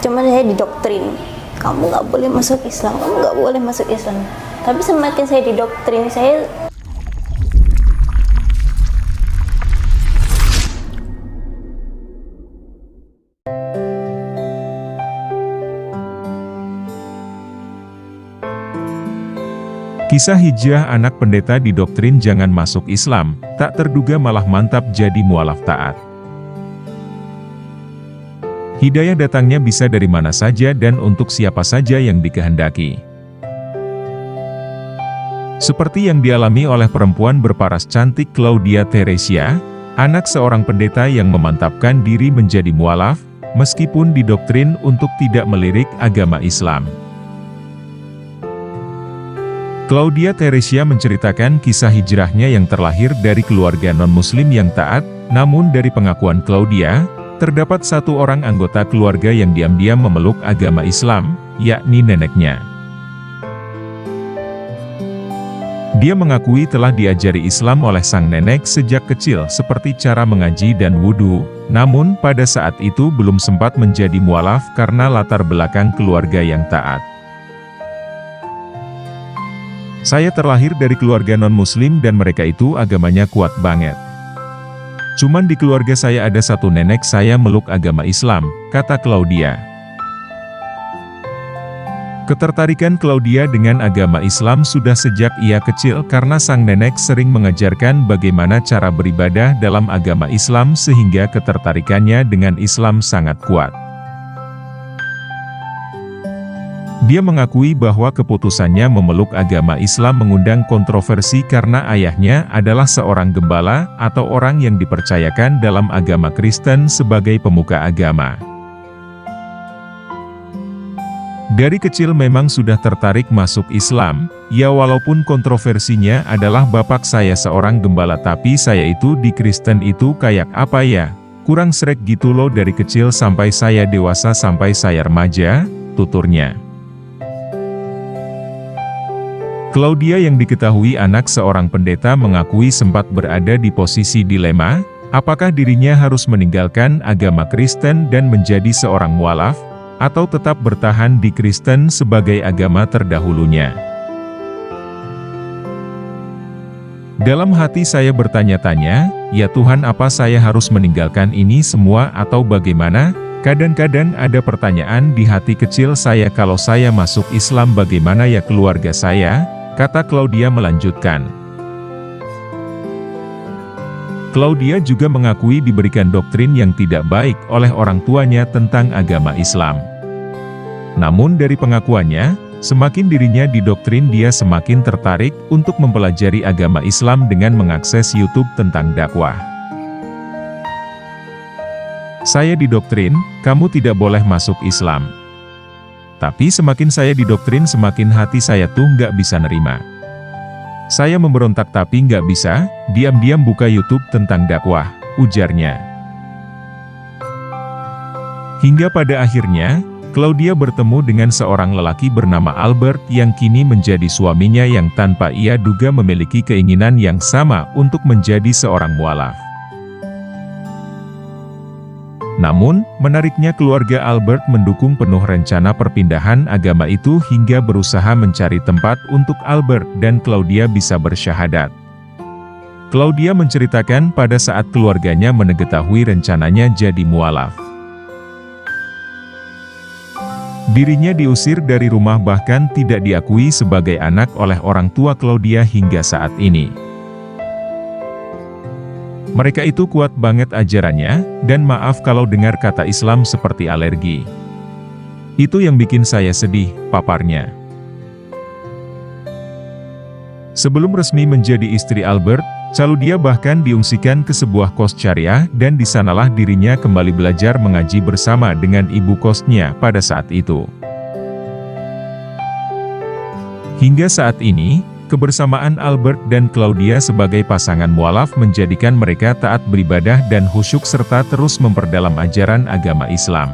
Cuma saya didoktrin, kamu nggak boleh masuk Islam, kamu nggak boleh masuk Islam. Tapi semakin saya didoktrin, saya Kisah hijrah anak pendeta didoktrin jangan masuk Islam, tak terduga malah mantap jadi mualaf taat. Hidayah datangnya bisa dari mana saja dan untuk siapa saja yang dikehendaki. Seperti yang dialami oleh perempuan berparas cantik Claudia Theresia, anak seorang pendeta yang memantapkan diri menjadi mualaf, meskipun didoktrin untuk tidak melirik agama Islam. Claudia Theresia menceritakan kisah hijrahnya yang terlahir dari keluarga non-muslim yang taat, namun dari pengakuan Claudia, terdapat satu orang anggota keluarga yang diam-diam memeluk agama Islam, yakni neneknya. Dia mengakui telah diajari Islam oleh sang nenek sejak kecil seperti cara mengaji dan wudhu, namun pada saat itu belum sempat menjadi mualaf karena latar belakang keluarga yang taat. Saya terlahir dari keluarga non-muslim dan mereka itu agamanya kuat banget. Cuman di keluarga saya ada satu nenek saya meluk agama Islam, kata Claudia. Ketertarikan Claudia dengan agama Islam sudah sejak ia kecil karena sang nenek sering mengajarkan bagaimana cara beribadah dalam agama Islam sehingga ketertarikannya dengan Islam sangat kuat. Dia mengakui bahwa keputusannya memeluk agama Islam mengundang kontroversi karena ayahnya adalah seorang gembala atau orang yang dipercayakan dalam agama Kristen sebagai pemuka agama. Dari kecil memang sudah tertarik masuk Islam, ya walaupun kontroversinya adalah bapak saya seorang gembala tapi saya itu di Kristen itu kayak apa ya, kurang srek gitu loh dari kecil sampai saya dewasa sampai saya remaja, tuturnya. Claudia yang diketahui anak seorang pendeta mengakui sempat berada di posisi dilema, apakah dirinya harus meninggalkan agama Kristen dan menjadi seorang mualaf, atau tetap bertahan di Kristen sebagai agama terdahulunya. Dalam hati saya bertanya-tanya, ya Tuhan apa saya harus meninggalkan ini semua atau bagaimana? Kadang-kadang ada pertanyaan di hati kecil saya kalau saya masuk Islam bagaimana ya keluarga saya? Kata Claudia melanjutkan. Claudia juga mengakui diberikan doktrin yang tidak baik oleh orang tuanya tentang agama Islam. Namun dari pengakuannya, semakin dirinya didoktrin dia semakin tertarik untuk mempelajari agama Islam dengan mengakses YouTube tentang dakwah. Saya didoktrin, kamu tidak boleh masuk Islam. Tapi semakin saya didoktrin semakin hati saya tuh nggak bisa nerima. Saya memberontak tapi nggak bisa, diam-diam buka YouTube tentang dakwah, ujarnya. Hingga pada akhirnya, Claudia bertemu dengan seorang lelaki bernama Albert yang kini menjadi suaminya yang tanpa ia duga memiliki keinginan yang sama untuk menjadi seorang mualaf. Namun, menariknya keluarga Albert mendukung penuh rencana perpindahan agama itu hingga berusaha mencari tempat untuk Albert dan Claudia bisa bersyahadat. Claudia menceritakan pada saat keluarganya mengetahui rencananya jadi mualaf. Dirinya diusir dari rumah bahkan tidak diakui sebagai anak oleh orang tua Claudia hingga saat ini. Mereka itu kuat banget ajarannya, dan maaf kalau dengar kata Islam seperti alergi. Itu yang bikin saya sedih, paparnya. Sebelum resmi menjadi istri Albert, Claudia bahkan diungsikan ke sebuah kos syariah dan di sanalah dirinya kembali belajar mengaji bersama dengan ibu kosnya pada saat itu. Hingga saat ini, kebersamaan Albert dan Claudia sebagai pasangan mualaf menjadikan mereka taat beribadah dan khusyuk serta terus memperdalam ajaran agama Islam.